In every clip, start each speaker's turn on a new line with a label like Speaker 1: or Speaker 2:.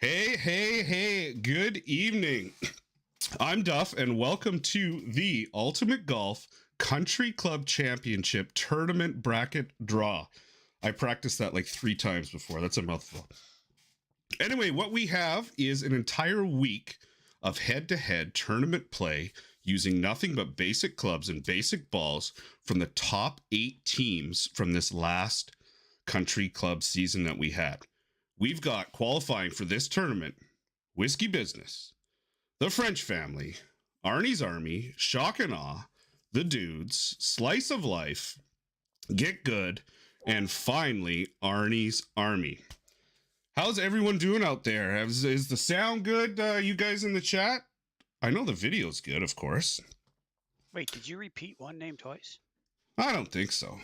Speaker 1: Hey, hey, hey, good evening. I'm Duff, and welcome to the Ultimate Golf Country Club Championship Tournament Bracket Draw. I practiced that like 3 times before. That's a mouthful. Anyway, what we have is an entire week of head-to-head tournament play using nothing but basic clubs and basic balls from the top 8 teams from this last country club season that we had. We've got qualifying for this tournament: Whiskey Business, the French Family, Arnie's Army, Shock and Awe, the Dudes, Slice of Life, Get Good, and finally Arnie's Army. How's everyone doing out there? Is the sound good, you guys in the chat? I know the video's good, of course.
Speaker 2: Wait, did you repeat one name twice?
Speaker 1: I don't think so.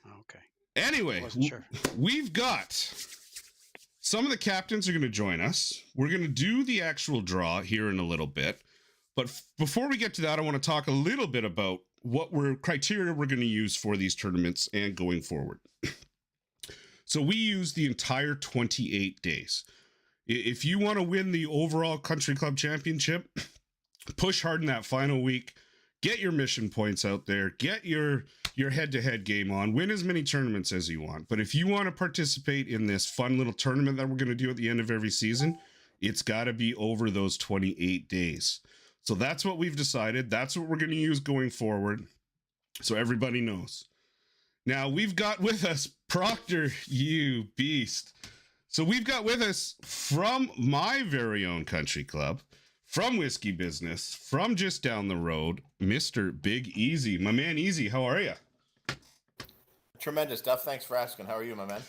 Speaker 2: Oh, okay.
Speaker 1: Anyway,
Speaker 2: Sure.
Speaker 1: We've got some of the captains are going to join us. We're going to do the actual draw here in a little bit. But before we get to that, I want to talk a little bit about what criteria we're going to use for these tournaments and going forward. So we use the entire 28 days. If you want to win the overall country club championship, push hard in that final week, get your mission points out there, get your head-to-head game on, win as many tournaments as you want. But if you want to participate in this fun little tournament that we're going to do at the end of every season, it's got to be over those 28 days. So that's what we've decided. That's what we're going to use going forward, so everybody knows. Now, we've got with us Proctor, you beast. So we've got with us from my very own country club, from Whiskey Business, from just down the road, Mr. Big Easy. My man Easy, how are you?
Speaker 3: Tremendous stuff. Thanks for asking. How are you, my man?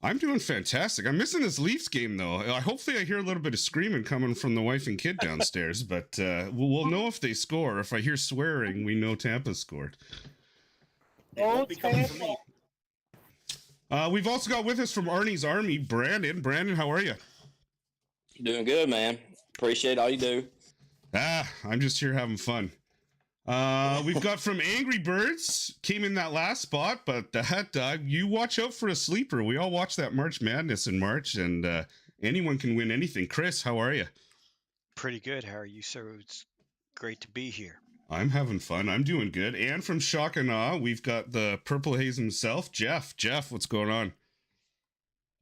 Speaker 1: I'm doing fantastic. I'm missing this Leafs game, though. Hopefully I hear a little bit of screaming coming from the wife and kid downstairs, but we'll know if they score. If I hear swearing, we know Tampa scored.
Speaker 3: Be coming for me.
Speaker 1: We've also got with us from Arnie's Army, Brandon. Brandon, how are you?
Speaker 4: Doing good, man. Appreciate all you do.
Speaker 1: I'm just here having fun. We've got from Angry Birds, came in that last spot, but you watch out for a sleeper. We all watch that March Madness in March, and anyone can win anything. Chris, how are you?
Speaker 2: Pretty good. How are you, sir? It's great to be here.
Speaker 1: I'm having fun. I'm doing good. And from Shock and Awe, we've got the Purple Haze himself, Jeff. Jeff, what's going on?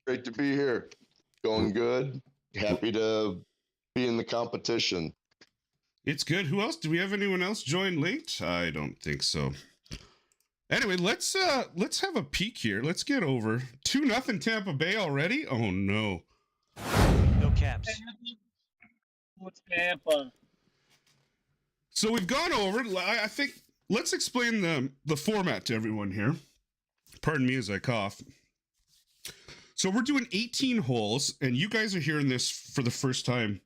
Speaker 5: Great to be here. Going good. Happy to be in the competition.
Speaker 1: It's good. Who else? Do we have anyone else join late? I don't think so. Anyway, let's have a peek here. Let's get over 2-0 Tampa Bay already. Oh no.
Speaker 2: No caps.
Speaker 6: What's Tampa?
Speaker 1: So we've gone over. I think let's explain the format to everyone here. Pardon me as I cough. So we're doing 18 holes, and you guys are hearing this for the first time.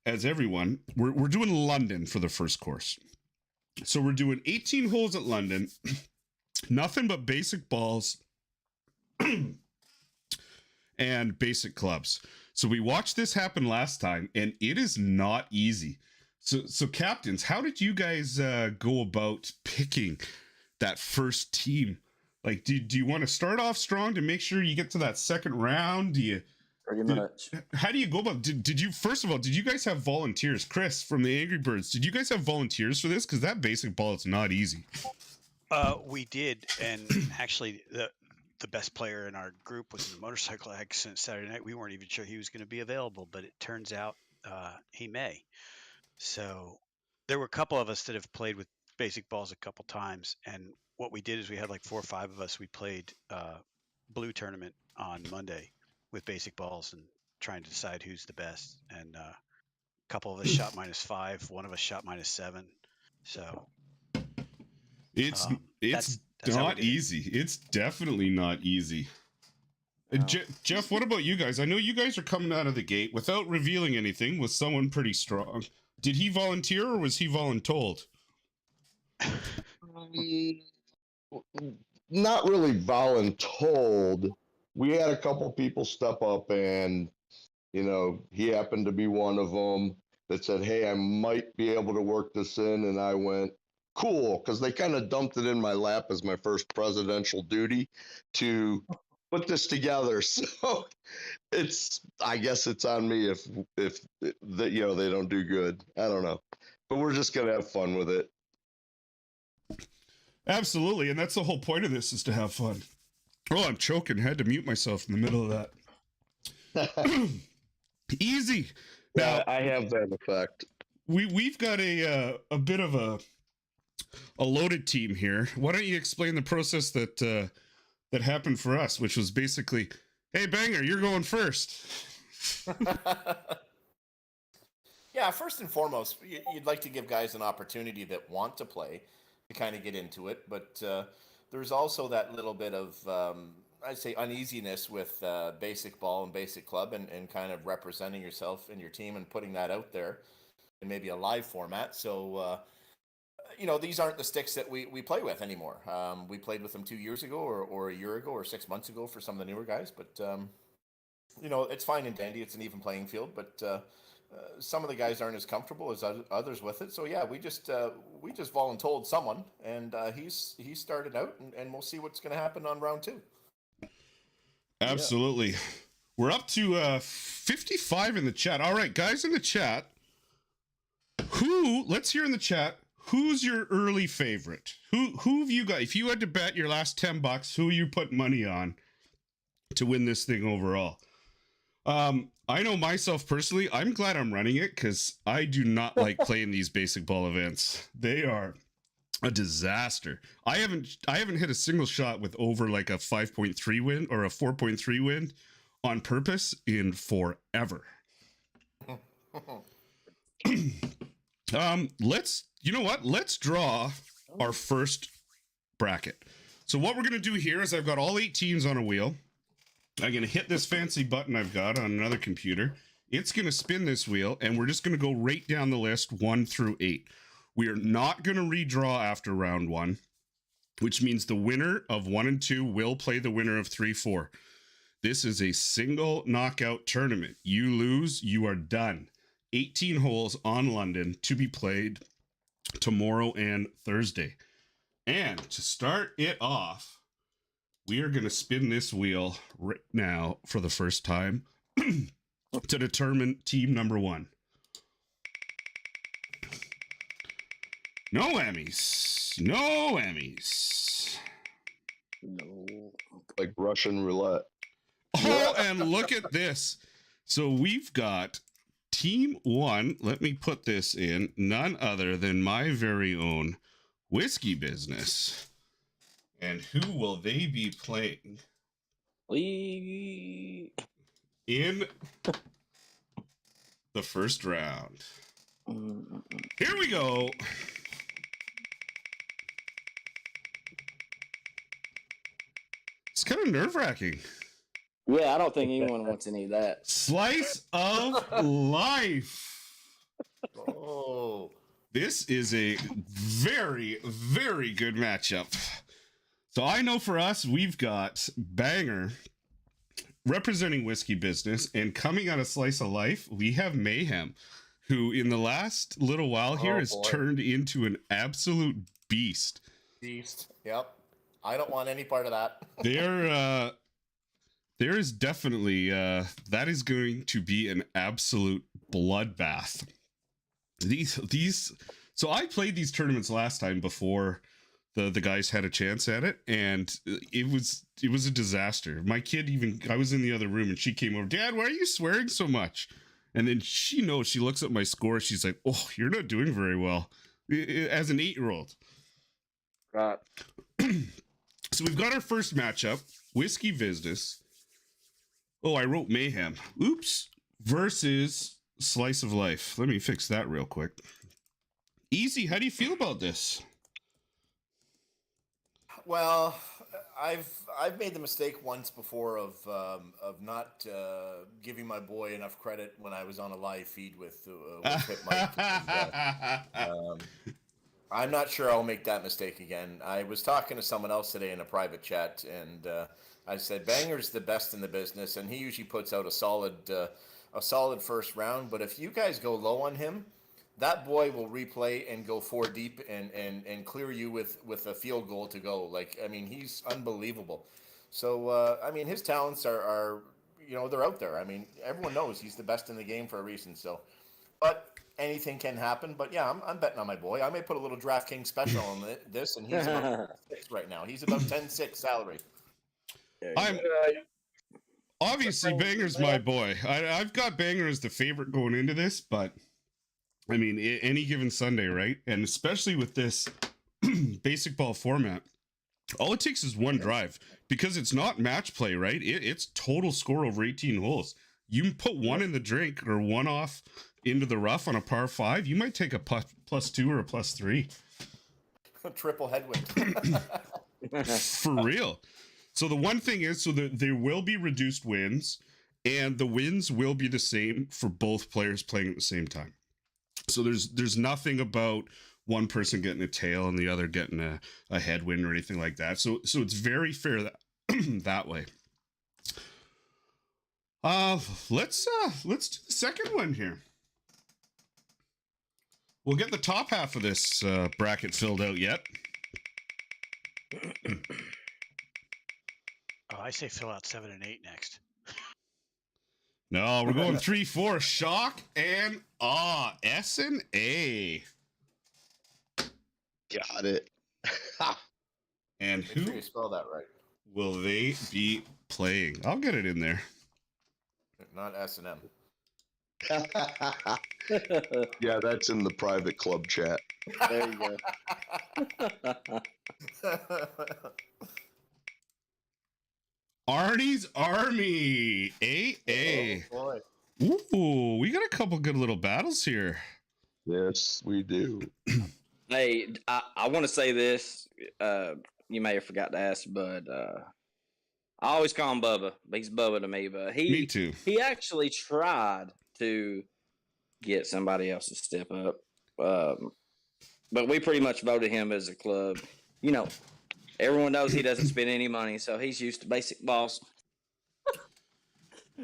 Speaker 1: As everyone, we're doing London for the first course. So we're doing 18 holes at London, nothing but basic balls and basic clubs. So we watched this happen last time, and it is not easy. So captains, how did you guys go about picking that first team? Like, do you want to start off strong to make sure you get to that second round?
Speaker 4: Pretty much.
Speaker 1: How do you go about? Did you, first of all, did you guys have volunteers? Chris from the Angry Birds, did you guys have volunteers for this? Because that basic ball is not easy.
Speaker 2: We did, and actually the best player in our group was in the motorcycle accident Saturday night. We weren't even sure he was going to be available, but it turns out he may. So there were a couple of us that have played with basic balls a couple times, and what we did is we had like 4 or 5 of us. We played blue tournament on Monday with basic balls and trying to decide who's the best. And a couple of us shot -5, one of us shot -7. So
Speaker 1: it's
Speaker 2: that's
Speaker 1: not easy. It's definitely not easy.
Speaker 4: No.
Speaker 1: Jeff, what about you guys? I know you guys are coming out of the gate without revealing anything with someone pretty strong. Did he volunteer or was he voluntold?
Speaker 5: Not really voluntold. We had a couple people step up, and he happened to be one of them that said, "Hey, I might be able to work this in," and I went, "Cool," because they kind of dumped it in my lap as my first presidential duty to put this together. So I guess it's on me if that they don't do good. I don't know, but we're just gonna have fun with it.
Speaker 1: Absolutely, and that's the whole point of this, is to have fun. Oh, I'm choking. Had to mute myself in the middle of that. Easy. Now,
Speaker 5: I have that effect.
Speaker 1: we've got a bit of a loaded team here. Why don't you explain the process that happened for us, which was basically, hey, Banger, you're going first.
Speaker 3: Yeah, first and foremost, you'd like to give guys an opportunity that want to play to kind of get into it, but there's also that little bit of I'd say uneasiness with basic ball and basic club, and kind of representing yourself and your team and putting that out there in maybe a live format. So these aren't the sticks that we play with anymore. We played with them 2 years ago, or a year ago, or 6 months ago for some of the newer guys, but it's fine and dandy. It's an even playing field, but some of the guys aren't as comfortable as others with it. So yeah, we just voluntold someone, and he's started out, and we'll see what's going to happen on round 2.
Speaker 1: Absolutely. Yeah. We're up to 55 in the chat. All right, guys in the chat, let's hear in the chat, who's your early favorite? Who have you got? If you had to bet your last $10, who you put money on to win this thing overall? I know myself personally, I'm glad I'm running it, because I do not like playing these basic ball events. They are a disaster. I haven't hit a single shot with over like a 5.3 win or a 4.3 win on purpose in forever. Let's draw our first bracket. So what we're going to do here is I've got all 8 teams on a wheel. I'm going to hit this fancy button I've got on another computer. It's going to spin this wheel, and we're just going to go right down the list 1 through 8. We are not going to redraw after round 1, which means the winner of 1 and 2 will play the winner of 3, 4. This is a single knockout tournament. You lose, you are done. 18 holes on London to be played tomorrow and Thursday. And to start it off, we are going to spin this wheel right now for the first time to determine team number 1. No Emmys. No Emmys.
Speaker 5: No. Like Russian roulette.
Speaker 1: Oh, and look at this. So we've got team 1. Let me put this in. None other than my very own Whiskey Business. And who will they be playing in the first round? Here we go. It's kind of nerve-wracking.
Speaker 4: Yeah, I don't think anyone wants any of that.
Speaker 1: Slice of life.
Speaker 3: Oh,
Speaker 1: This is a very, very good matchup. So I know for us, we've got Banger representing Whiskey Business, and coming on a Slice of Life, we have Mayhem, who in the last little while here has turned into an absolute beast.
Speaker 3: Yep. I don't want any part of that.
Speaker 1: There is definitely that is going to be an absolute bloodbath. So I played these tournaments last time before the guys had a chance at it, and it was a disaster. My kid I was in the other room, and she came over, Dad, why are you swearing so much? And then she looks at my score, she's like, oh, you're not doing very well as an 8-year-old.
Speaker 5: Right.
Speaker 1: So we've got our first matchup, Whiskey Business. Oh, I wrote Mayhem. Oops. Versus Slice of Life. Let me fix that real quick. Easy, how do you feel about this?
Speaker 3: Well, I've made the mistake once before of not giving my boy enough credit when I was on a live feed with Hit Mike. I'm not sure I'll make that mistake again. I was talking to someone else today in a private chat, and I said Banger's the best in the business, and he usually puts out a solid first round. But if you guys go low on him, that boy will replay and go 4 deep and clear you with a field goal to go. Like, I mean, he's unbelievable. So I mean, his talents are they're out there. I mean, everyone knows he's the best in the game for a reason. So, but anything can happen. But yeah, I'm betting on my boy. I may put a little DraftKings special on this, and he's about 6 right now. He's about 10-6 salary.
Speaker 1: I'm obviously Banger's my boy. I've got Banger as the favorite going into this, but I mean, any given Sunday, right? And especially with this basic ball format, all it takes is one drive because it's not match play, right? It's total score over 18 holes. You can put one in the drink or one off into the rough on a par 5. You might take a +2 or a +3.
Speaker 3: Triple headwind.
Speaker 1: For real. So the one thing is, there will be reduced wins, and the wins will be the same for both players playing at the same time. So there's nothing about one person getting a tail and the other getting a headwind or anything like that. So it's very fair that that way. Let's do the second one here. We'll get the top half of this bracket filled out yet.
Speaker 2: Oh, I say fill out 7 and 8 next.
Speaker 1: No, we're going 3-4. Shock and awe. S and A.
Speaker 5: Got it.
Speaker 1: And
Speaker 3: Make
Speaker 1: who
Speaker 3: sure you spell that right.
Speaker 1: will they be playing? I'll get it in there.
Speaker 3: Not S&M.
Speaker 5: Yeah, that's in the private club chat.
Speaker 4: There you go.
Speaker 1: Arnie's Army. AA.
Speaker 3: Oh, boy.
Speaker 1: Ooh, we got a couple good little battles here.
Speaker 5: Yes, we do.
Speaker 4: Hey, I want to say this. You may have forgot to ask, but I always call him Bubba. He's Bubba to me, but
Speaker 1: Me too.
Speaker 4: he actually tried to get somebody else to step up. But we pretty much voted him as a club. You know, everyone knows he doesn't spend any money, so he's used to basic balls.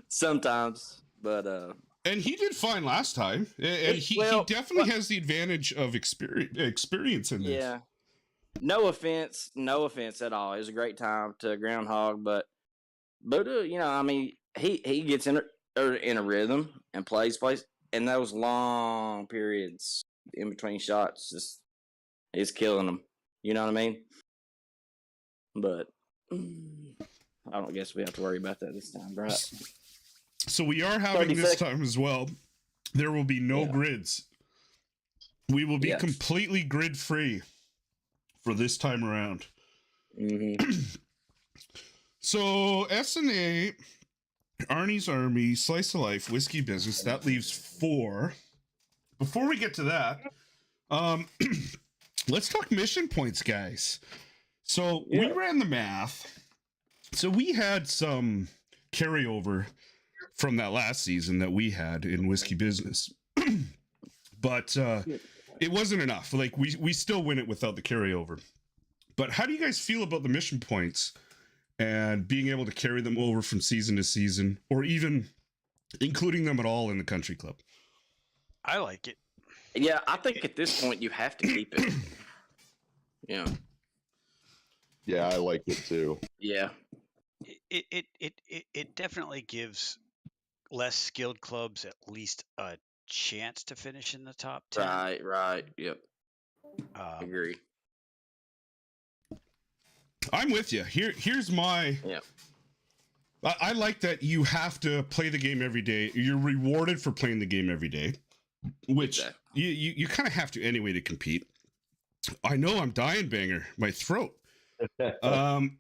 Speaker 4: Sometimes, but
Speaker 1: And he did fine last time. And he definitely has the advantage of experience in this.
Speaker 4: yeah. No offense at all. It was a great time to Groundhog, but Buddha, I mean, he gets in a rhythm and plays, and those long periods in between shots is killing him. You know what I mean? But I don't guess we have to worry about that this time, right?
Speaker 1: So we are having
Speaker 4: 30
Speaker 1: this
Speaker 4: seconds.
Speaker 1: time as well. There will be no
Speaker 4: Yeah.
Speaker 1: grids. We will be
Speaker 4: Yes.
Speaker 1: completely grid free for this time around.
Speaker 4: Mm-hmm.
Speaker 1: So S&A, Arnie's Army, Slice of Life, Whiskey Business, that leaves 4. Before we get to that, let's talk mission points, guys. So we ran the math. So we had some carryover from that last season that we had in Whiskey Business. But it wasn't enough. Like we still win it without the carryover. But how do you guys feel about the mission points and being able to carry them over from season to season, or even including them at all in the country club?
Speaker 2: I like it.
Speaker 4: Yeah, I think at this point you have to keep it. Yeah.
Speaker 5: Yeah, I like it too.
Speaker 4: Yeah.
Speaker 2: It definitely gives less skilled clubs at least a chance to finish in the top 10.
Speaker 4: Right. Yep. Agree.
Speaker 1: I'm with you. Here's my.
Speaker 4: Yeah.
Speaker 1: I like that you have to play the game every day. You're rewarded for playing the game every day, which
Speaker 4: Exactly.
Speaker 1: you kind of have to anyway to compete. I know I'm dying, Banger. My throat. But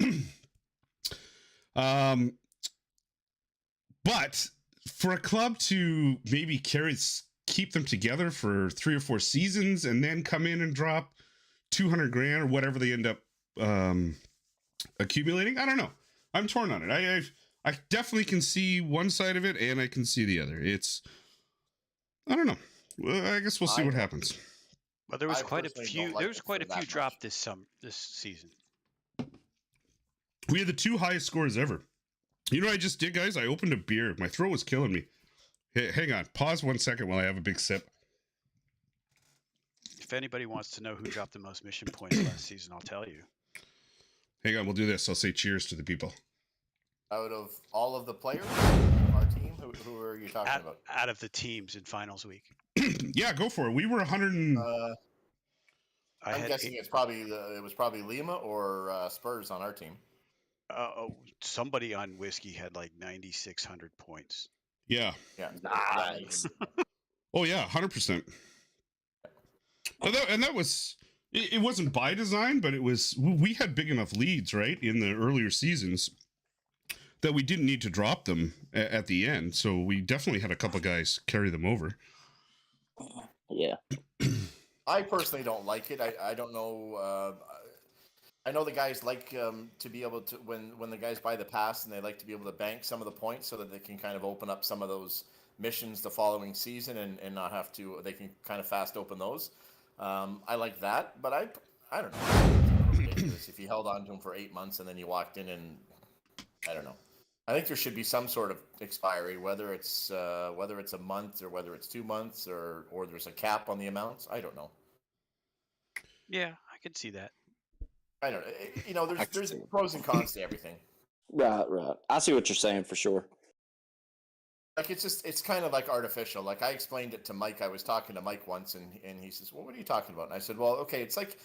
Speaker 1: for a club to maybe keep them together for 3 or 4 seasons and then come in and drop 200 grand or whatever they end up accumulating, I don't know. I'm torn on it. I definitely can see one side of it and I can see the other. I don't know. Well, I guess we'll see what happens.
Speaker 2: Well, there was
Speaker 3: I
Speaker 2: quite a
Speaker 3: personally
Speaker 2: few.
Speaker 3: don't like
Speaker 2: There was
Speaker 3: it
Speaker 2: quite
Speaker 3: for
Speaker 2: a few
Speaker 3: that
Speaker 2: dropped
Speaker 3: much.
Speaker 2: this season.
Speaker 1: We had the 2 highest scores ever. You know what I just did, guys? I opened a beer. My throat was killing me. Hey, hang on. Pause 1 second while I have a big sip.
Speaker 2: If anybody wants to know who dropped the most mission points last season, I'll tell you.
Speaker 1: Hang on, we'll do this. I'll say cheers to the people.
Speaker 3: Out of all of the players, our team, who are you talking about?
Speaker 2: Out of the teams in finals week.
Speaker 1: Yeah, go for it. We were 100.
Speaker 3: I'm guessing it was probably Lima or Spurs on our team.
Speaker 2: Somebody on whiskey had like 9,600 points.
Speaker 1: Yeah.
Speaker 3: Yeah.
Speaker 4: Nice.
Speaker 1: Oh yeah, 100%. And that was it wasn't by design, but it was we had big enough leads, right, in the earlier seasons that we didn't need to drop them at the end. So we definitely had a couple guys carry them over.
Speaker 4: Yeah.
Speaker 3: I personally don't like it. I don't know. I know the guys like to be able to when the guys buy the pass, and they like to be able to bank some of the points so that they can kind of open up some of those missions the following season and not have to. They can kind of fast open those. I like that, but I don't know. It's a little ridiculous if you held on to them for 8 months and then you walked in and I don't know. I think there should be some sort of expiry, whether it's a month or whether it's 2 months or there's a cap on the amounts. I don't know.
Speaker 2: Yeah, I could see that.
Speaker 3: I don't know. There's pros and cons to everything.
Speaker 4: Right. I see what you're saying for sure.
Speaker 3: Like it's kind of like artificial. Like I explained it to Mike. I was talking to Mike once, and he says, "Well, what are you talking about?" And I said, "Well, okay, it's like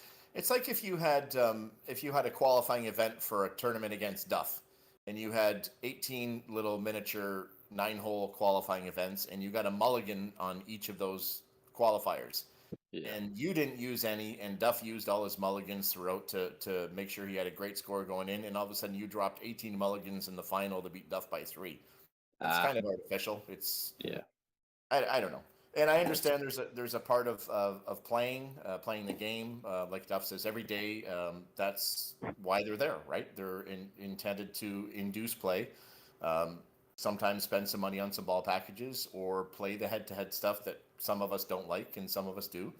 Speaker 3: if you had a qualifying event for a tournament against Duff, and you had 18 little miniature 9-hole qualifying events, and you got a mulligan on each of those qualifiers." Yeah. And you didn't use any, and Duff used all his mulligans throughout to make sure he had a great score going in, and all of a sudden you dropped 18 mulligans in the final to beat Duff by 3. It's kind of artificial. It's I don't know, and I understand there's a part of playing the game, like Duff says, every day. That's why they're there, right? They're intended to induce play. Sometimes spend some money on some ball packages or play the head-to-head stuff that some of us don't like and some of us do.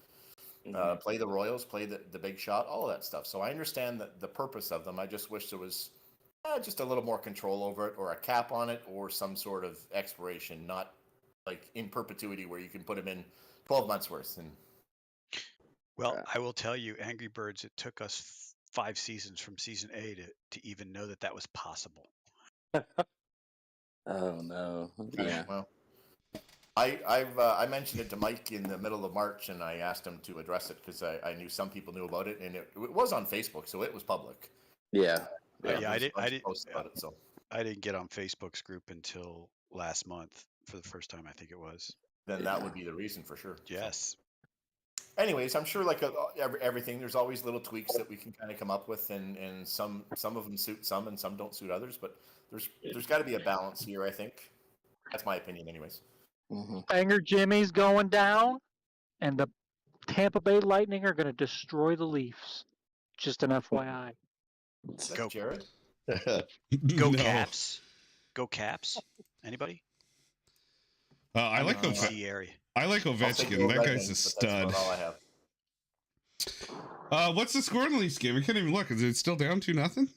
Speaker 3: Play the Royals, play the big shot, all of that stuff. So I understand the purpose of them. I just wish there was just a little more control over it, or a cap on it, or some sort of expiration, not like in perpetuity where you can put them in 12 months worth. And
Speaker 2: well, I will tell you, Angry Birds, it took us 5 seasons from season A to even know that was possible.
Speaker 4: Oh no! Yeah.
Speaker 3: Well, I mentioned it to Mike in the middle of March, and I asked him to address it because I knew some people knew about it, and it was on Facebook, so it was public.
Speaker 4: Yeah.
Speaker 2: I didn't
Speaker 3: post about it, so
Speaker 2: I didn't get on Facebook's group until last month for the first time. I think it was.
Speaker 3: Then that would be the reason for sure.
Speaker 2: Yes.
Speaker 3: So. Anyways, I'm sure like everything, there's always little tweaks that we can kind of come up with, and some of them suit some and some don't suit others, but there's got to be a balance here. I think that's my opinion, anyways.
Speaker 6: Banger Jimmy's going down, and the Tampa Bay Lightning are going to destroy the Leafs. Just an FYI.
Speaker 2: Go,
Speaker 3: Jared.
Speaker 2: Go Caps. Go Caps. Anybody?
Speaker 1: I like Ovechkin. That guy's a stud.
Speaker 3: That's all I have.
Speaker 1: What's the score in the Leafs game? I can't even look. Is it still down 2-0?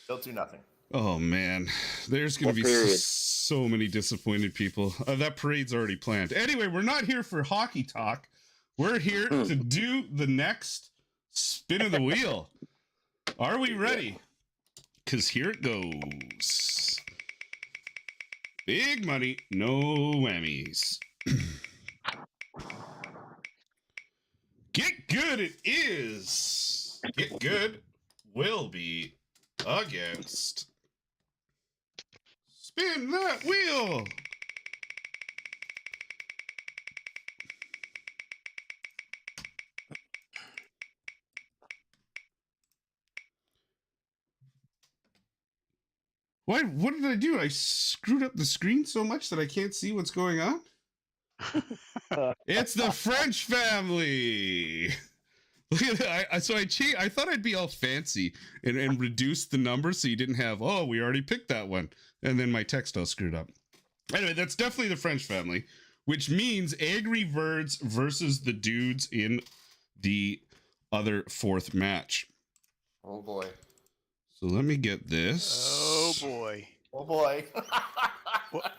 Speaker 3: Still 2-0.
Speaker 1: Oh man, there's going to be so many disappointed people. That parade's already planned. Anyway, we're not here for hockey talk. We're here to do the next spin of the wheel. Are we ready? Because here it goes. Big money, no whammies. Get good it is. Get good will be against. Spin that wheel. What did I do? I screwed up the screen so much that I can't see what's going on. It's the French family. Look at that. So I thought I'd be all fancy and reduce the number so you didn't have, oh, we already picked that one. And then my text all screwed up. Anyway, that's definitely the French family, which means Angry Birds versus the dudes in the other fourth match.
Speaker 3: Oh boy.
Speaker 1: So let me get this.
Speaker 2: Oh boy.
Speaker 3: Oh boy.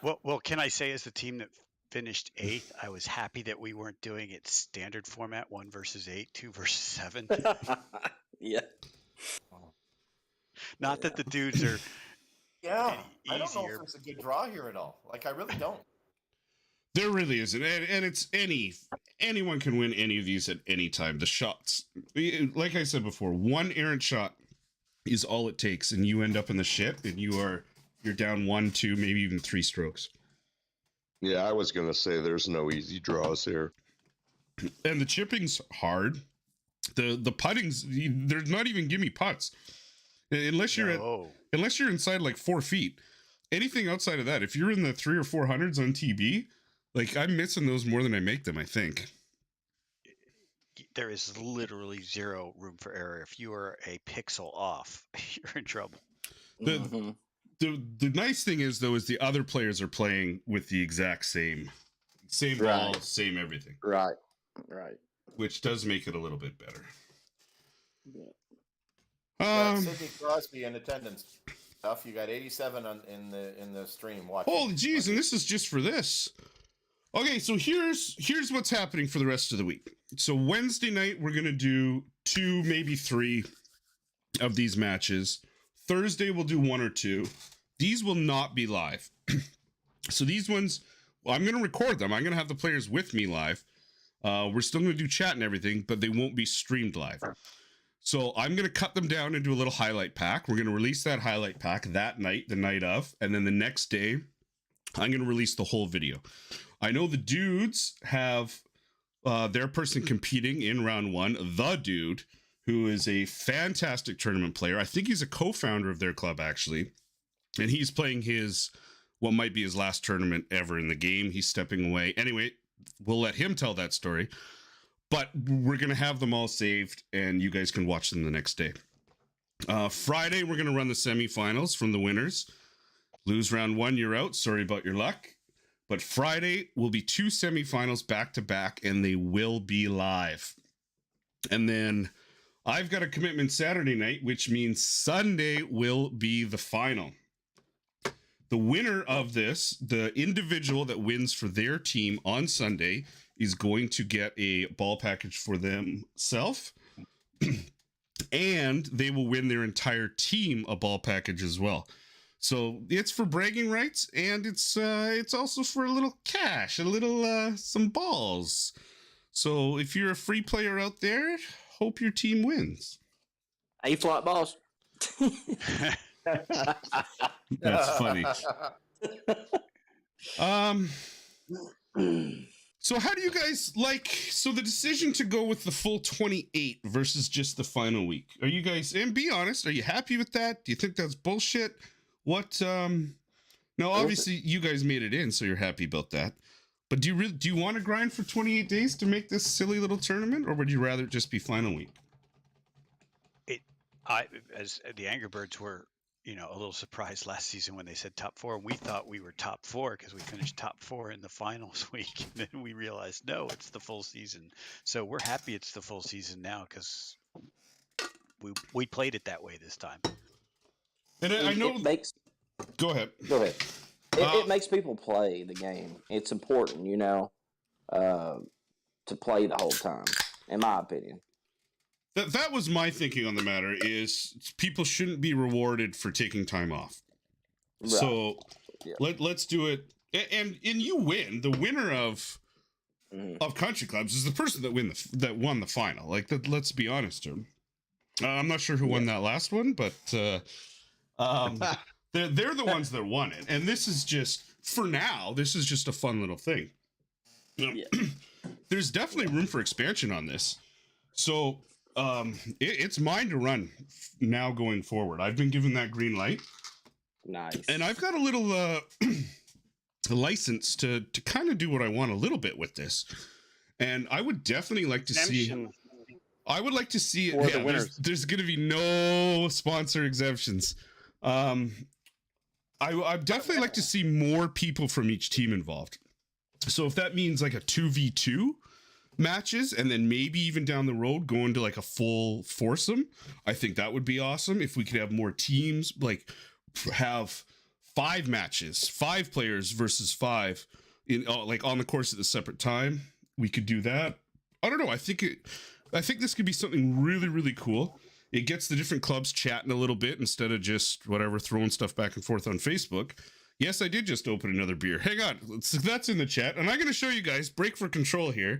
Speaker 2: Well, can I say as the team that finished 8th, I was happy that we weren't doing it standard format, 1 versus 8, 2 versus 7.
Speaker 4: Yeah.
Speaker 2: Not that the dudes are
Speaker 3: Yeah,
Speaker 2: any
Speaker 3: I don't know if
Speaker 2: easier.
Speaker 3: there's a good draw here at all. Like, I really don't.
Speaker 1: There really isn't, and it's anyone can win any of these at any time. The shots, like I said before, one errant shot is all it takes, and you end up in the shit, and you're down 1, 2, maybe even 3 strokes.
Speaker 5: Yeah, I was gonna say there's no easy draws here.
Speaker 1: And the chipping's hard. The putting's, there's not even gimme putts unless you're
Speaker 2: No.
Speaker 1: unless you're inside like 4 feet. Anything outside of that, if you're in the 300 or 400s on TB, like I'm missing those more than I make them, I think.
Speaker 2: There is literally zero room for error. If you are a pixel off, you're in trouble.
Speaker 1: The,
Speaker 4: Mhm.
Speaker 1: the nice thing is though, is the other players are playing with the exact same ball,
Speaker 4: Right.
Speaker 1: same everything,
Speaker 4: Right.
Speaker 1: which does make it a little bit better.
Speaker 4: Yeah.
Speaker 3: Sidney Crosby in attendance. Stuff. You got 87 in the stream watching.
Speaker 1: Holy jeez, and this is just for this. Okay, so here's what's happening for the rest of the week. So Wednesday night we're gonna do 2, maybe 3 of these matches. Thursday we'll do 1 or 2. These will not be live. So these ones, well, I'm gonna record them. I'm gonna have the players with me live. We're still gonna do chat and everything, but they won't be streamed live. So I'm going to cut them down into a little highlight pack. We're going to release that highlight pack that night, the night of, and then the next day, I'm going to release the whole video. I know the dudes have their person competing in round 1, the dude, who is a fantastic tournament player. I think he's a co-founder of their club, actually. And he's playing what might be his last tournament ever in the game. He's stepping away. Anyway, we'll let him tell that story. But we're going to have them all saved, and you guys can watch them the next day. Friday, we're going to run the semifinals from the winners. Lose round 1, you're out. Sorry about your luck. But Friday will be 2 semifinals back-to-back, and they will be live. And then I've got a commitment Saturday night, which means Sunday will be the final. The winner of this, the individual that wins for their team on Sunday, is going to get a ball package for themselves, and they will win their entire team a ball package as well. So it's for bragging rights, and it's also for a little cash, a little some balls. So if you're a free player out there, hope your team wins.
Speaker 4: A-flop balls.
Speaker 1: That's funny. So how do you guys so the decision to go with the full 28 versus just the final week? Are you guys, and be honest, are you happy with that? Do you think that's bullshit? What, now obviously you guys made it in, so you're happy about that. But do you want to grind for 28 days to make this silly little tournament, or would you rather it just be final week?
Speaker 2: As the Angry Birds were, a little surprised last season when they said top 4. We thought we were top 4 because we finished top 4 in the finals week. And then we realized, no, it's the full season. So we're happy it's the full season now because we played it that way this time.
Speaker 1: And I know. Go ahead.
Speaker 4: Go ahead. It makes people play the game. It's important, to play the whole time, in my opinion.
Speaker 1: That was my thinking on the matter, is people shouldn't be rewarded for taking time off. Right. So yeah. Let's do it. And you win. The winner of country clubs is the person that won the final. Like, let's be honest here. I'm not sure who won that last one, but they're the ones that won it. And this is just, for now, this is just a fun little thing. There's definitely room for expansion on this. So it's mine to run now going forward. I've been given that green light.
Speaker 4: Nice.
Speaker 1: And I've got a little license to kind of do what I want a little bit with this. And I would definitely like to see. I would like to see it. Yeah, there's going to be no sponsor exemptions. I'd definitely like to see more people from each team involved. So if that means like a 2v2 matches, and then maybe even down the road going to like a full foursome, I think that would be awesome. If we could have more teams, like have 5 matches, 5 players versus 5 in like on the course at a separate time, we could do that. I don't know. I think this could be something really, really cool. It gets the different clubs chatting a little bit instead of just whatever throwing stuff back and forth on Facebook. Yes, I did just open another beer. Hang on, that's in the chat, and I'm going to show you guys. Break for control here.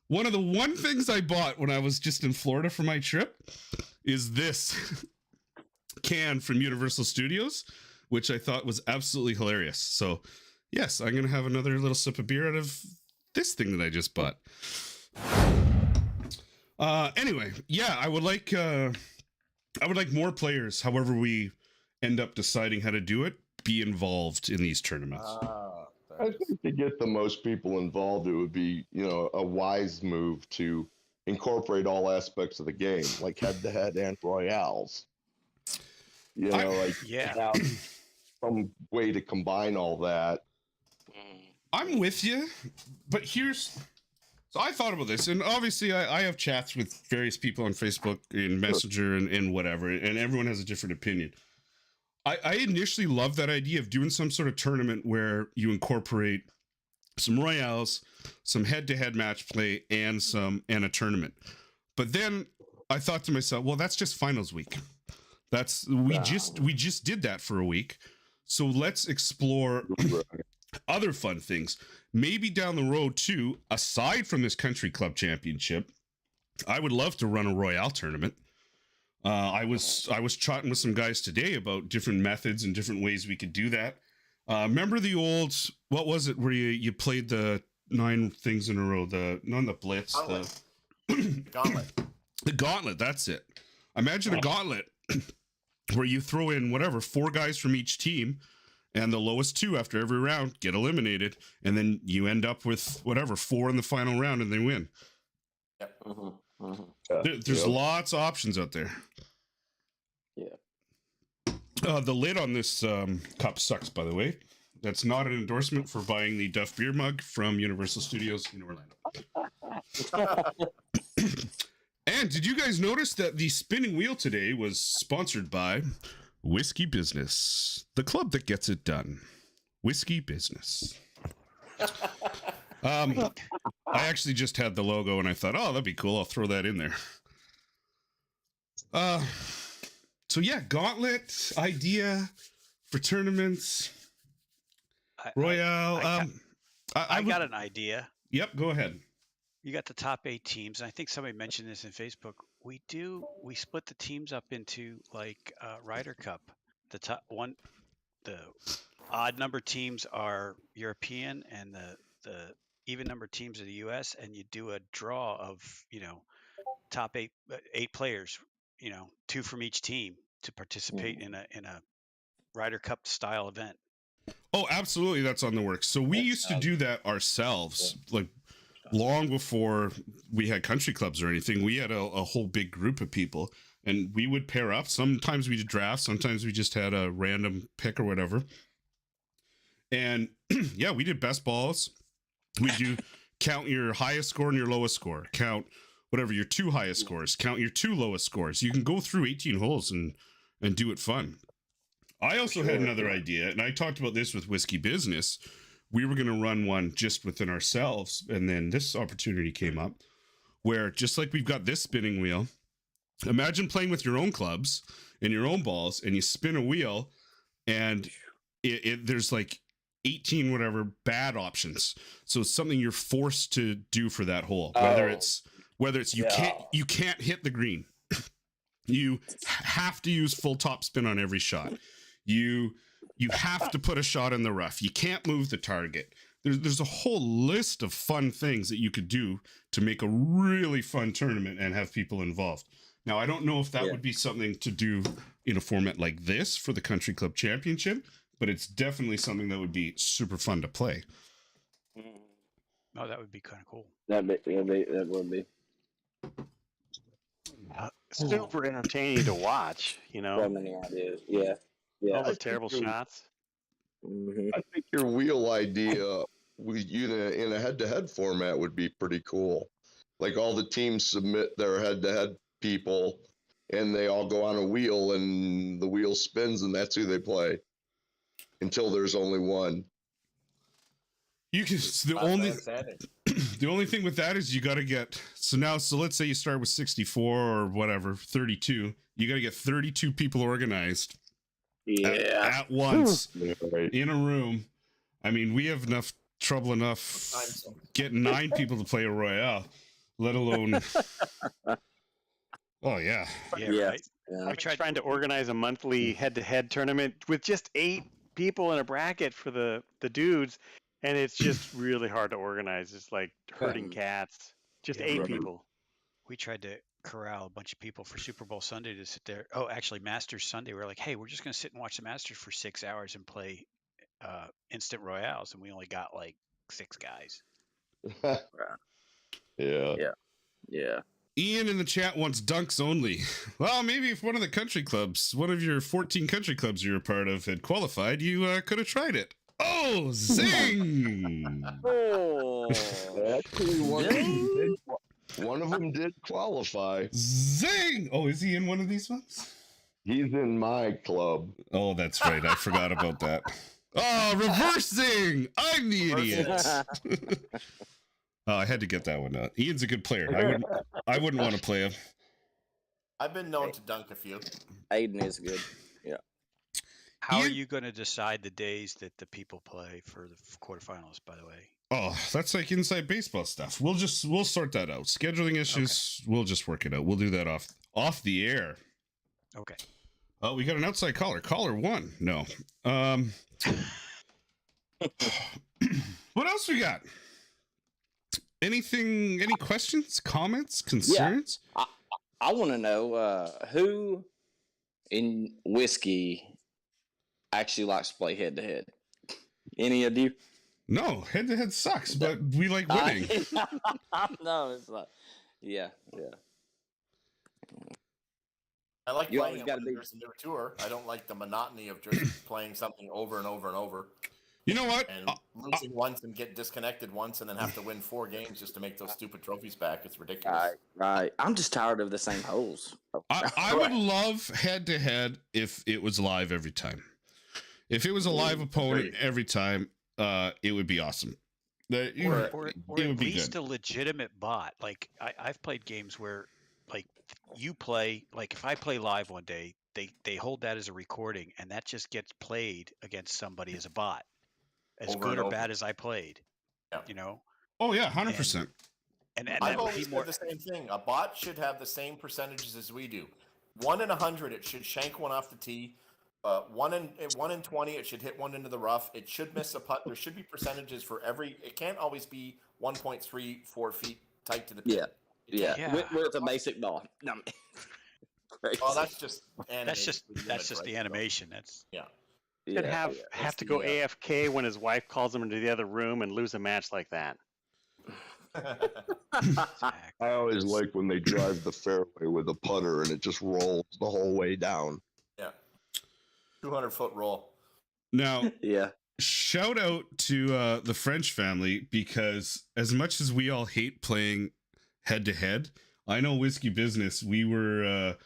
Speaker 1: One of the things I bought when I was just in Florida for my trip is this can from Universal Studios, which I thought was absolutely hilarious. So, yes, I'm going to have another little sip of beer out of this thing that I just bought. Anyway, yeah, I would like more players, however we end up deciding how to do it, be involved in these tournaments.
Speaker 5: I think to get the most people involved, it would be, a wise move to incorporate all aspects of the game, like head-to-head and royales. Have some way to combine all that.
Speaker 1: I'm with you, but so I thought about this, and obviously I have chats with various people on Facebook and Messenger and whatever, and everyone has a different opinion. I initially loved that idea of doing some sort of tournament where you incorporate some royales, some head-to-head match play, and a tournament. But then I thought to myself, well, that's just finals week. We just did that for a week. So let's explore other fun things. Maybe down the road too, aside from this country club championship, I would love to run a royale tournament. I was chatting with some guys today about different methods and different ways we could do that. Remember the old, what was it where you played the 9 things in a row, the blitz,
Speaker 3: Gauntlet.
Speaker 1: The gauntlet, that's it. Imagine a gauntlet where you throw in 4 guys from each team, and the lowest 2 after every round get eliminated, and then you end up with 4 in the final round and they win.
Speaker 3: Yep.
Speaker 1: There's lots of options out there.
Speaker 4: Yeah.
Speaker 1: The lid on this cup sucks, by the way. That's not an endorsement for buying the Duff beer mug from Universal Studios in Orlando. And did you guys notice that the spinning wheel today was sponsored by Whiskey Business, the club that gets it done. Whiskey Business. I actually just had the logo and I thought, oh, that'd be cool. I'll throw that in there. So yeah, gauntlet idea for tournaments. Royale.
Speaker 2: I got an idea.
Speaker 1: Yep, go ahead.
Speaker 2: You got the top 8 teams, and I think somebody mentioned this in Facebook. We split the teams up into like Ryder Cup. The odd number teams are European, and the even number teams are the U.S. And you do a draw of top 8 players, 2 from each team to participate in a Ryder Cup style event.
Speaker 1: Oh, absolutely, that's on the works. So we used to do that ourselves, like long before we had country clubs or anything. We had a whole big group of people, and we would pair up. Sometimes we did drafts, sometimes we just had a random pick or whatever. And yeah, we did best balls. We do count your highest score and your lowest score. Count whatever your 2 highest scores. Count your 2 lowest scores. You can go through 18 holes and do it fun. I also had another idea, and I talked about this with Whiskey Business. We were going to run one just within ourselves, and then this opportunity came up where, just like we've got this spinning wheel, imagine playing with your own clubs and your own balls, and you spin a wheel, and there's like 18 bad options. So it's something you're forced to do for that hole, whether it's you can't hit the green. You have to use full top spin on every shot. You have to put a shot in the rough. You can't move the target. There's a whole list of fun things that you could do to make a really fun tournament and have people involved. Now, I don't know if that would be something to do in a format like this for the Country Club Championship, but it's definitely something that would be super fun to play.
Speaker 2: Oh, that would be kind of cool.
Speaker 4: That would be.
Speaker 7: Super entertaining to watch,
Speaker 4: So many ideas. Yeah.
Speaker 7: All the terrible shots.
Speaker 4: Mm-hmm.
Speaker 5: I think your wheel idea in a head-to-head format would be pretty cool. Like all the teams submit their head-to-head people, and they all go on a wheel, and the wheel spins, and that's who they play until there's only one.
Speaker 1: The The only thing with that is you got to get, so let's say you start with 64 or whatever, 32. You got to get 32 people organized at once in a room. I mean, we have enough trouble getting 9 people to play a Royale, let alone. Oh, yeah.
Speaker 2: Yeah, right.
Speaker 4: Yeah.
Speaker 7: I'm trying to organize a monthly head-to-head tournament with just 8 people in a bracket for the dudes, and it's just really hard to organize. It's like herding cats. Just 8 people.
Speaker 2: We tried to corral a bunch of people for Super Bowl Sunday to sit there. Oh, actually, Masters Sunday. We're like, hey, we're just going to sit and watch the Masters for 6 hours and play instant Royales, and we only got like 6 guys.
Speaker 5: Yeah.
Speaker 1: Ian in the chat wants dunks only. Well, maybe if one of your 14 country clubs you're a part of had qualified, you could have tried it. Oh, zing!
Speaker 4: Oh,
Speaker 5: Actually, one of them did qualify.
Speaker 1: Zing! Oh, is he in one of these ones?
Speaker 5: He's in my club.
Speaker 1: Oh, that's right. I forgot about that. Oh, reverse zing! I'm the idiot. Oh, I had to get that one out. Ian's a good player. I wouldn't want to play him.
Speaker 3: I've been known to dunk a few.
Speaker 4: Aiden is good. Yeah.
Speaker 2: How are you going to decide the days that the people play for the quarterfinals, by the way?
Speaker 1: Oh, that's like inside baseball stuff. We'll sort that out. Scheduling issues, We'll just work it out. We'll do that off the air.
Speaker 2: Okay.
Speaker 1: Oh, we got an outside caller. Caller 1. No. What else we got? Any questions, comments, concerns?
Speaker 4: Yeah. I want to know who in whiskey actually likes to play head to head. Any of you?
Speaker 1: No, head to head sucks, but we like winning.
Speaker 4: No, it's not. Yeah.
Speaker 3: I like
Speaker 4: You
Speaker 3: playing
Speaker 4: always
Speaker 3: it
Speaker 4: gotta
Speaker 3: when
Speaker 4: be-
Speaker 3: there's a new tour. I don't like the monotony of just playing something over and over and over.
Speaker 1: You know what?
Speaker 3: And losing once and get disconnected once and then have to win 4 games just to make those stupid trophies back. It's ridiculous.
Speaker 4: Right. I'm just tired of the same holes.
Speaker 1: I would love head to head if it was live every time. If it was a live opponent every time, it would be awesome.
Speaker 2: Or
Speaker 1: it
Speaker 2: at
Speaker 1: would be
Speaker 2: least
Speaker 1: good.
Speaker 2: a legitimate bot. Like I've played games where, like, you play. Like if I play live one day, they hold that as a recording, and that just gets played against somebody as a bot, as
Speaker 3: Over
Speaker 2: good
Speaker 3: and
Speaker 2: or
Speaker 3: over.
Speaker 2: bad as I played.
Speaker 3: Yeah.
Speaker 2: You know.
Speaker 1: Oh yeah, 100%.
Speaker 2: And
Speaker 3: I've
Speaker 2: that would
Speaker 3: always
Speaker 2: be more.
Speaker 3: said the same thing. A bot should have the same percentages as we do. 1 in 100, it should shank one off the tee. 1 in 20, it should hit one into the rough. It should miss a putt. There should be percentages for every. It can't always be 1.34 feet tight to the pin.
Speaker 4: Yeah.
Speaker 2: Yeah.
Speaker 4: With a basic ball. No, crazy.
Speaker 3: Oh, that's just animation.
Speaker 2: That's just the animation. That's
Speaker 3: Yeah.
Speaker 7: Should have to go AFK when his wife calls him into the other room and lose a match like that.
Speaker 5: I always like when they drive the fairway with a putter and it just rolls the whole way down.
Speaker 3: Yeah. 200-foot roll.
Speaker 1: Now,
Speaker 4: Yeah.
Speaker 1: shout out to the French family, because as much as we all hate playing head to head, I know Whiskey Business, we were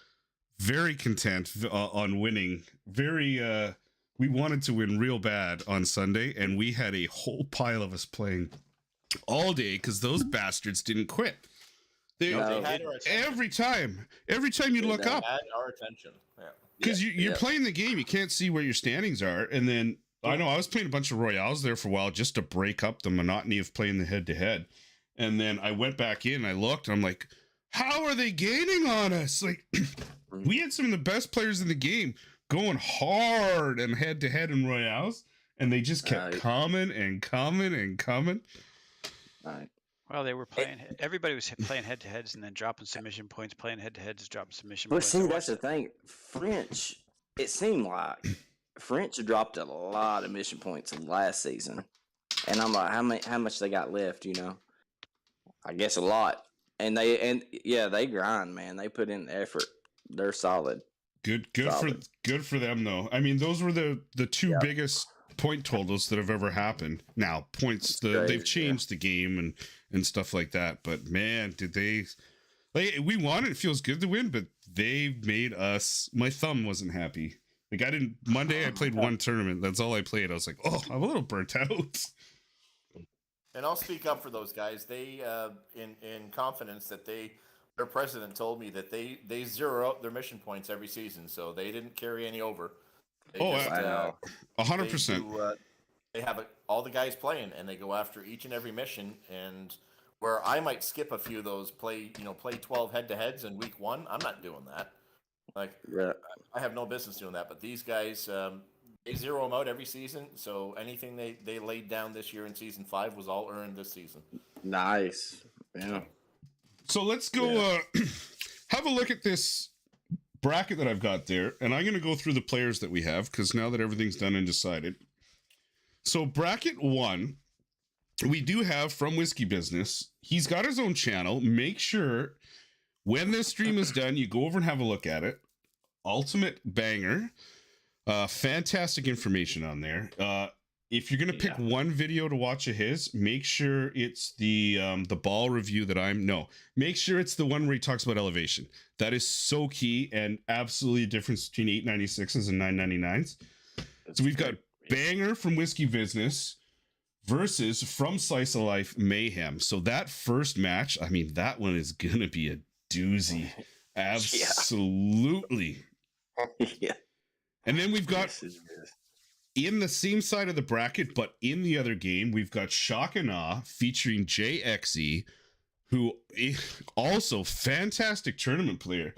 Speaker 1: very content on winning. We wanted to win real bad on Sunday, and we had a whole pile of us playing all day because those bastards didn't quit. They
Speaker 3: had our attention.
Speaker 1: every time you look up,
Speaker 3: Had our attention. Yeah.
Speaker 1: because you're playing the game, you can't see where your standings are. And then I know I was playing a bunch of Royales there for a while just to break up the monotony of playing the head to head. And then I went back in, I looked, and I'm like, how are they gaining on us? Like, we had some of the best players in the game going hard and head to head in Royales, and they just kept coming and coming and coming.
Speaker 4: Right.
Speaker 2: well, they were playing. Everybody was playing head to heads and then dropping submission points. Playing head to heads, dropping submission
Speaker 4: But
Speaker 2: points.
Speaker 4: see, that's the thing. French, it seemed like French dropped a lot of mission points last season, and I'm like, how much they got left? You know, I guess a lot. And they grind, man. They put in the effort. They're solid.
Speaker 1: Good
Speaker 4: Solid.
Speaker 1: for them though. I mean, those were the two biggest point totals that have ever happened. Now points, they've changed the game and stuff like that. But man, did they? Like, we won. It feels good to win, but they made us. My thumb wasn't happy. Like Monday I played one tournament. That's all I played. I was like, oh, I'm a little burnt out.
Speaker 3: And I'll speak up for those guys. They, in confidence, that their president told me that they zero out their mission points every season, so they didn't carry any over. They
Speaker 4: Wow.
Speaker 1: 100%.
Speaker 3: They have all the guys playing, and they go after each and every mission. And where I might skip a few of those, play 12 head-to-heads in week 1, I'm not doing that. Like,
Speaker 4: Yeah.
Speaker 3: I have no business doing that. But these guys, they zero them out every season. So anything they laid down this year in season 5 was all earned this season.
Speaker 4: Nice. Yeah.
Speaker 1: So let's go have a look at this bracket that I've got there, and I'm going to go through the players that we have, because now that everything's done and decided. So bracket 1, we do have from Whiskey Business. He's got his own channel. Make sure when this stream is done, you go over and have a look at it. Ultimate banger. Fantastic information on there. If you're gonna pick one video to watch of his, make sure it's the ball review that make sure it's the one where he talks about elevation. That is so key and absolutely a difference between 896s and 999s. So we've got banger from Whiskey Business versus from Slice of Life Mayhem. So that first match, I mean, that one is gonna be a doozy. Absolutely.
Speaker 4: Yeah.
Speaker 1: And then we've got in the same side of the bracket, but in the other game, we've got Shock and Awe featuring JXE, who also fantastic tournament player.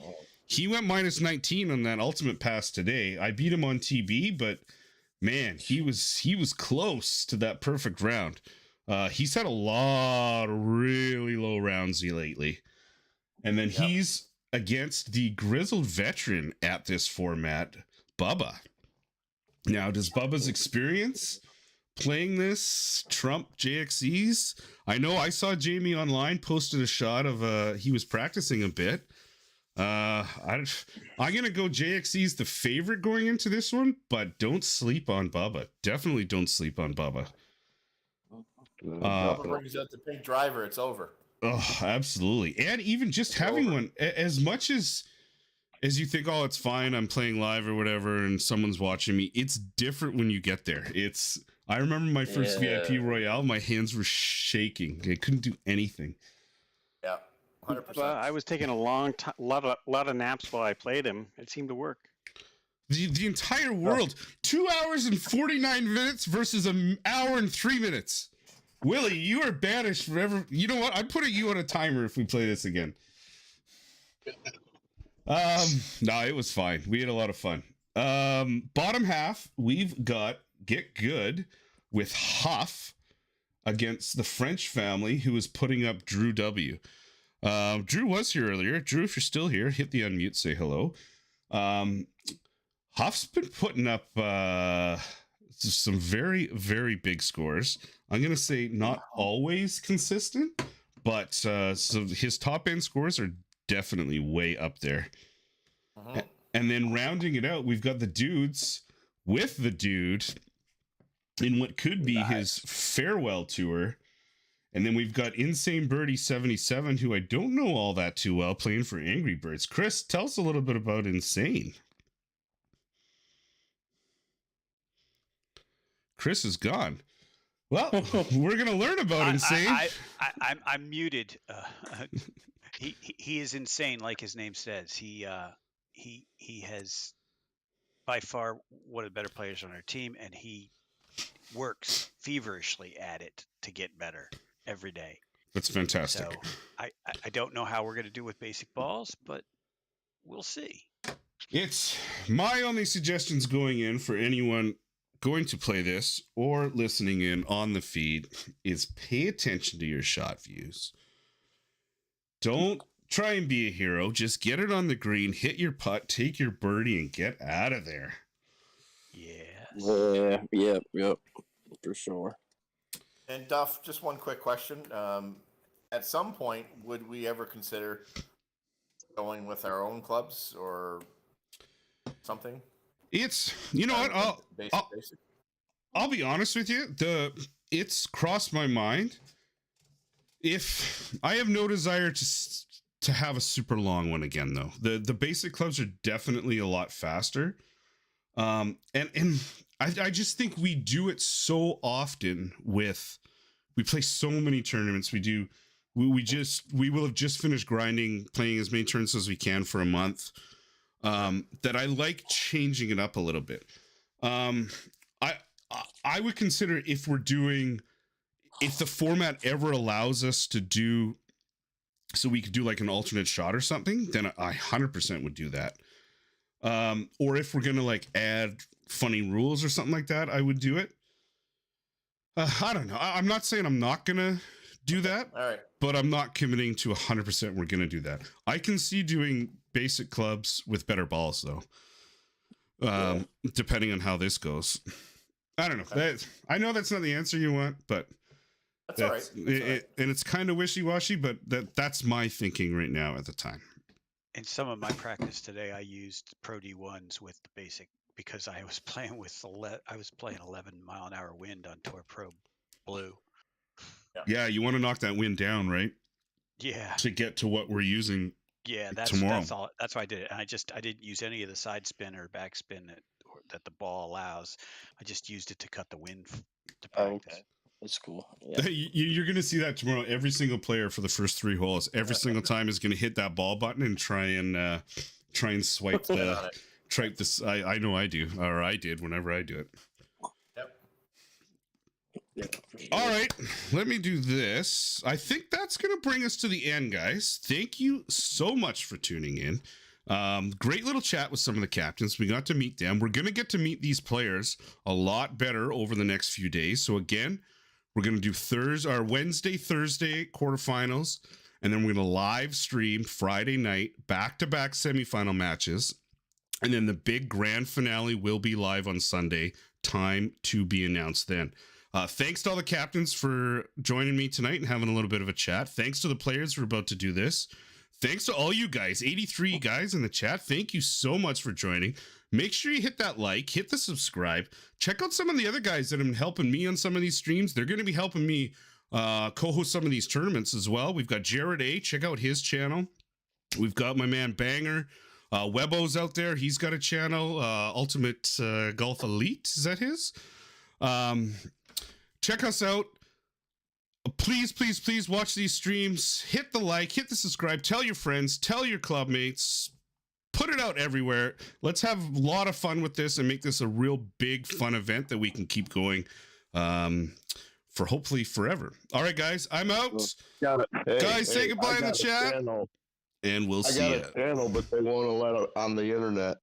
Speaker 1: He went minus 19 on that ultimate pass today. I beat him on TB, but man, he was close to that perfect round. He's had a lot of really low rounds lately. And then he's against the grizzled veteran at this format, Bubba. Now, does Bubba's experience playing this trump JXE's? I know I saw Jamie online posted a shot of he was practicing a bit. I'm gonna go JXE's the favorite going into this one, but don't sleep on Bubba. Definitely don't sleep on Bubba.
Speaker 3: Bubba brings out the pink driver, it's over.
Speaker 1: Oh, absolutely. And even just having one, as much as you think, oh, it's fine, I'm playing live or whatever, and someone's watching me, it's different when you get there. I remember my first VIP Royale, my hands were shaking. I couldn't do anything.
Speaker 3: Yeah, 100%.
Speaker 7: Well, I was taking a lot of naps while I played him. It seemed to work.
Speaker 1: The entire world, 2 hours and 49 minutes versus an hour and 3 minutes. Willie, you are banished forever. You know what? I'm putting you on a timer if we play this again. No, it was fine. We had a lot of fun. Bottom half, we've got Get Good with Huff against the French family, who is putting up Drew W. Drew was here earlier. Drew, if you're still here, hit the unmute, say hello. Huff's been putting up some very, very big scores. I'm going to say not always consistent, but so his top end scores are definitely way up there. And then rounding it out, we've got the dudes with the dude in what could be his farewell tour. And then we've got Insane Birdie 77, who I don't know all that too well, playing for Angry Birds. Chris, tell us a little bit about Insane. Chris is gone. Well, we're going to learn about Insane.
Speaker 2: I'm muted. He is insane, like his name says. He has by far one of the better players on our team, and he works feverishly at it to get better every day.
Speaker 1: That's fantastic.
Speaker 2: So I don't know how we're going to do with basic balls, but we'll see.
Speaker 1: It's my only suggestions going in for anyone going to play this or listening in on the feed is pay attention to your shot views. Don't try and be a hero. Just get it on the green, hit your putt, take your birdie, and get out of there.
Speaker 2: Yes.
Speaker 4: Yeah, yep, for sure.
Speaker 3: And Duff, just one quick question. At some point, would we ever consider going with our own clubs or something?
Speaker 1: It's, you know what, I'll be honest with you. It's crossed my mind. If I have no desire to have a super long one again, though. The basic clubs are definitely a lot faster. And I just think we do it so often with We play so many tournaments. We will have just finished grinding, playing as many tournaments as we can for a month. That I like changing it up a little bit. I would consider if the format ever allows us to do, so we could do like an alternate shot or something, then I 100% would do that. Or if we're gonna like add funny rules or something like that, I would do it. I don't know. I'm not saying I'm not gonna do that.
Speaker 3: All right.
Speaker 1: But I'm not committing to 100% we're gonna do that. I can see doing basic clubs with better balls though. Depending on how this goes. I don't know.
Speaker 3: Okay.
Speaker 1: I know that's not the answer you want, but
Speaker 3: That's all right.
Speaker 1: and it's kind of wishy-washy, but that's my thinking right now at the time.
Speaker 2: In some of my practice today, I used Pro D1s with the basic because I was playing with 11-mile-an-hour wind on Tour Pro Blue.
Speaker 1: Yeah, you want to knock that wind down, right?
Speaker 2: Yeah.
Speaker 1: To get to what we're using.
Speaker 2: Yeah,
Speaker 1: tomorrow.
Speaker 2: that's all. That's why I did it. And I didn't use any of the side spin or back spin that the ball allows. I just used it to cut the wind to practice.
Speaker 4: Okay. That's cool. Yeah.
Speaker 1: You're going to see that tomorrow. Every single player for the first 3 holes, every single time is going to hit that ball button and try and swipe this. I know I do, or I did whenever I do it.
Speaker 3: Yep.
Speaker 1: All right, let me do this. I think that's going to bring us to the end, guys. Thank you so much for tuning in. Great little chat with some of the captains. We got to meet them. We're going to get to meet these players a lot better over the next few days. So again, we're going to do Wednesday, Thursday quarterfinals, and then we're going to live stream Friday night, back-to-back semifinal matches. And then the big grand finale will be live on Sunday. Time to be announced then. Thanks to all the captains for joining me tonight and having a little bit of a chat. Thanks to the players who are about to do this. Thanks to all you guys, 83 guys in the chat. Thank you so much for joining. Make sure you hit that like, hit the subscribe. Check out some of the other guys that have been helping me on some of these streams. They're going to be helping me co-host some of these tournaments as well. We've got Jared A. Check out his channel. We've got my man Banger. Webo's out there. He's got a channel. Ultimate Golf Elite. Is that his? Check us out. Please, please, please watch these streams. Hit the like, hit the subscribe. Tell your friends, tell your club mates. Put it out everywhere. Let's have a lot of fun with this and make this a real big, fun event that we can keep going for hopefully forever. All right, guys, I'm out.
Speaker 5: Got it.
Speaker 1: Guys, say goodbye in the chat.
Speaker 5: Channel.
Speaker 1: And we'll see
Speaker 5: I
Speaker 1: you.
Speaker 5: got a channel, but they won't let it on the internet.